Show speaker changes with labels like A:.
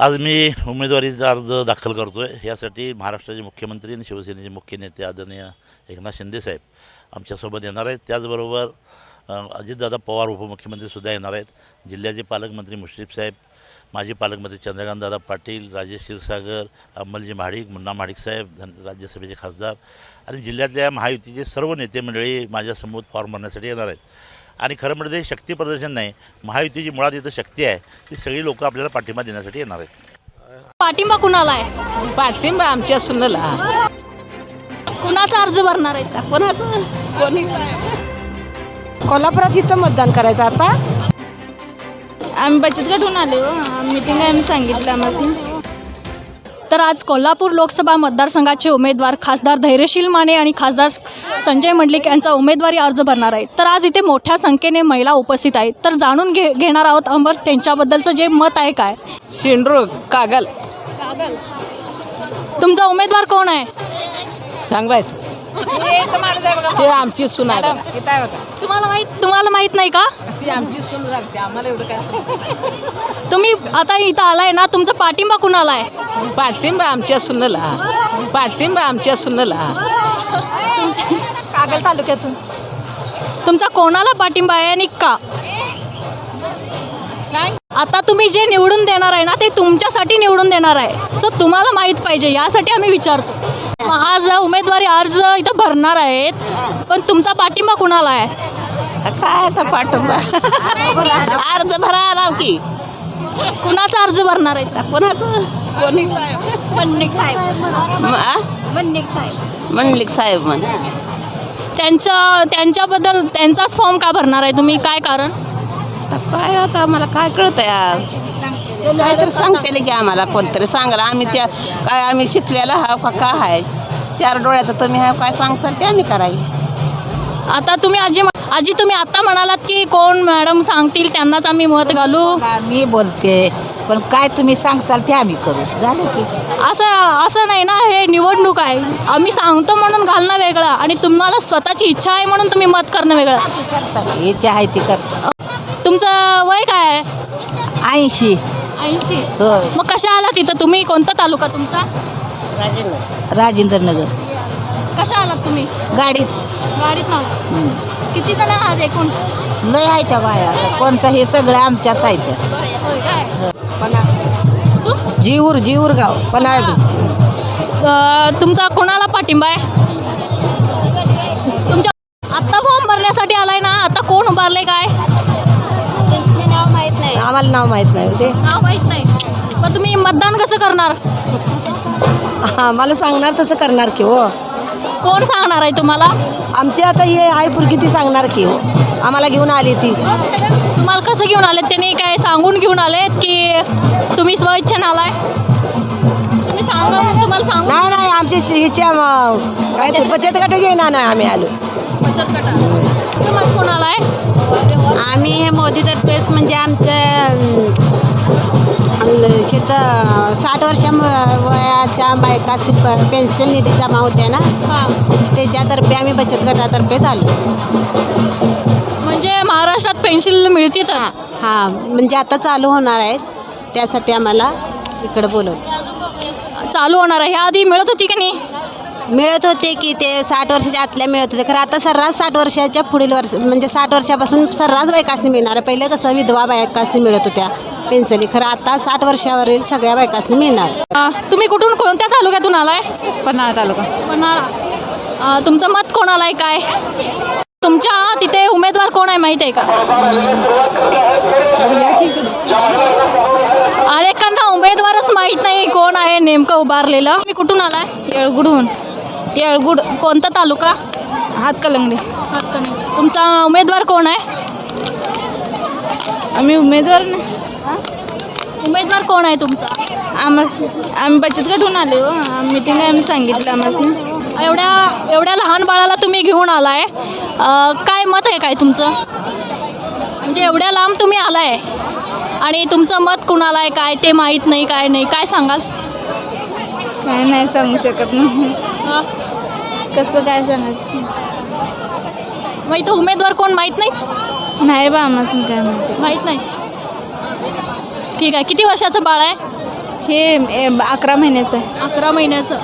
A: आज मी उमेदवारीचा अर्ज दाखल करतो आहे। यासाठी महाराष्ट्राचे मुख्यमंत्री आणि शिवसेनेचे मुख्य नेते आदरणीय एकनाथ शिंदे साहेब आमच्यासोबत येणार आहेत। त्याचबरोबर अजितदादा पवार उपमुख्यमंत्रीसुद्धा येणार आहेत। जिल्ह्याचे पालकमंत्री मुश्रीफ साहेब, माजी पालकमंत्री चंद्रकांतदादा पाटील, राजेश क्षीरसागर, अमलजी महाडिक, मुन्ना महाडिक साहेब, राज्यसभेचे खासदार आणि जिल्ह्यातल्या महायुतीचे सर्व नेते मंडळी माझ्यासमोर फॉर्म भरण्यासाठी येणार आहेत। आणि खरं म्हणजे ते शक्ती प्रदर्शन नाही, महायुतीची मुळात इथं शक्ती आहे, ती सगळी लोक आपल्याला पाठिंबा देण्यासाठी येणार आहेत।
B: पाठिंबा कुणाला आहे?
C: पाठिंबा आमच्या सुनेला।
B: कुणाचा अर्ज भरणार आहे?
C: कोणाचं कोणी
D: कोल्हापुरात इथं मतदान करायचं आता।
E: आम्ही बचत गटून आलो, मीटिंग आम्ही सांगितलं आम्हाला।
B: तर आज कोल्हापूर लोकसभा मतदारसंघाचे उमेदवार खासदार धैर्यशील माने आणि खासदार संजय मंडलिक यांचा उमेदवारी अर्ज भरणार आहेत। तर आज इथे मोठ्या संख्येने महिला उपस्थित आहेत। तर जाणून घेणार आहोत अमर त्यांच्याबद्दलचं जे मत आहे काय।
C: शेंड्रू कागल
B: तुमचा उमेदवार कोण आहे?
C: चांगला आहे ते आमची सून आहे।
B: तुम्हाला माहित नाही का?
C: ती आमची सून लागते, आम्हाला एवढं काय।
B: तुम्ही आता इथं आलाय ना, तुमचा पाठिंबा कुणाला आहे?
C: पाठिंबा आमच्या सुनेला, पाठिंबा आमच्या सुनेला।
B: कागल तालुक्यातून तुमचा कोणाला पाठिंबा आहे आणि का? आता तुम्ही जे निवडून देणार आहे ना, ते तुमच्यासाठी निवडून देणार आहे, सो तुम्हाला माहीत पाहिजे, यासाठी आम्ही विचारतो। आज उमेदवारी अर्ज इथं भरणार आहेत, पण तुमचा पाठिंबा कुणाला आहे?
C: काय आता पाठिंबा अर्ज भरा की
B: कुणाचा अर्ज भरणार आहे?
C: कोणाचं कोणी मंडलिक साहेब म्हण
B: त्यांच्याबद्दल त्यांचाच फॉर्म का भरणार आहे तुम्ही? काय कारण?
C: काय आता आम्हाला काय कळतं यार, काहीतरी सांगते की आम्हाला कोणतरी सांगायला। आम्ही त्या काय आम्ही शिकलेला हा का काय आहे, चार डोळ्याचं तुम्ही हा काय सांगचाल ते आम्ही करायचं।
B: आता तुम्ही आजी तुम्ही आता म्हणालात की कोण मॅडम सांगतील त्यांनाच आम्ही मत घालू।
D: मी बोलते, पण काय तुम्ही सांगताल ते आम्ही करू, झालं की।
B: असं नाही ना, हे निवडणूक आहे, आम्ही सांगतो म्हणून घालणं वेगळं आणि तुम्हाला स्वतःची इच्छा आहे म्हणून तुम्ही मत करणं वेगळं।
D: इच्छा आहे ती करता।
B: तुमचं वय काय आहे?
D: 80।
B: 80।
D: होय,
B: मग कशा आलात इथं? तुम्ही कोणता तालुका तुमचा?
D: राजेंद्र नगर।
B: कशा आलात तुम्ही?
D: गाडीत
B: ना? किती जण आहात एकूण?
D: लय आहे त्या बाया, कोणचं हे सगळं आमच्याच आहे त्या।
B: होय काय?
D: जीवर गाव पन्हाळी।
B: तुमचा कोणाला पाठिंबा आहे? तुमच्या आत्ता फॉर्म भरण्यासाठी आलाय ना, आता कोण उभारले काय?
D: आम्हाला नाव माहीत नाही ते।
B: नाव माहीत नाही, मग तुम्ही मतदान कसं करणार?
D: मला सांगणार तसं करणार की हो।
B: कोण सांगणार आहे तुम्हाला?
D: आमची आता हे आहे पुरगी ती सांगणार की हो, आम्हाला घेऊन आली ती।
B: तुम्हाला कसं घेऊन आलेत? त्यांनी काय सांगून घेऊन आलेत की तुम्ही स्वइच्छेने आलाय? तुम्ही सांगा, तुम्हाला सांगू?
D: नाही आमची हिच्या काय ते बचत गट घेणार नाही, आम्ही आलो
B: बचत गटाचं मत कोणाला आहे?
E: आम्ही हे मोदीतर्फे म्हणजे आमचं शेतं 60 वयाच्या बायकास पेन्शन निधी जमा होते ना, त्याच्यातर्फे आम्ही बचत गटातर्फे चालू।
B: म्हणजे महाराष्ट्रात पेन्शन मिळते तर?
E: हां, म्हणजे आता चालू होणार आहेत, त्यासाठी आम्हाला इकडं बोलवलं।
B: चालू होणार आहे? ह्या आधी मिळत होती की नाही?
E: मिळत होते की ते 60 वर्षाच्या आतल्या मिळत होते, खरं आता सर्रास 60 वर्षाच्या पुढील वर्ष म्हणजे 60 वर्षापासून सर्रास बायकासनी मिळणार आहे। पहिले कसं विधवा बायकासनी मिळत होत्या पेन्शनी, खरं आता 60 वर्षावरील सगळ्या बायकासनी मिळणार।
B: तुम्ही कोणत्या तालुक्यातून आलाय?
C: पन्हाळा तालुका।
B: पन्हाळा। तुमचं मत कोणाला आहे काय? तुमच्या तिथे उमेदवार कोण आहे माहीत आहे का? अनेकांना उमेदवारच माहीत नाही कोण आहे नेमकं उभारलेलं। तुम्ही कुठून आलाय?
E: येळगुड।
B: कोणता तालुका?
E: हातकलंगडी।
B: तुमचा उमेदवार कोण आहे?
E: आम्ही उमेदवार
B: कोण आहे तुमचा?
E: आम्ही बचत गटून आलो, मीटिंग आम्ही सांगितलं आम्हाला।
B: एवढ्या लहान बाळाला तुम्ही घेऊन आलाय, काय मत आहे काय तुमचं? म्हणजे एवढ्या लांब तुम्ही आलाय आणि तुमचं मत कुणाला आहे काय ते माहीत नाही, काय नाही, काय सांगाल?
E: काय नाही सांगू शकत नाही, कसं काय सांगायचं?
B: मग इथं उमेदवार कोण माहीत नाही?
E: नाही बा, आम्हाला काय माहिती
B: माहीत नाही। ठीक आहे, किती वर्षाचं बाळ आहे?
F: हे 11 महिन्याचं आहे.
B: 11 महिन्याचं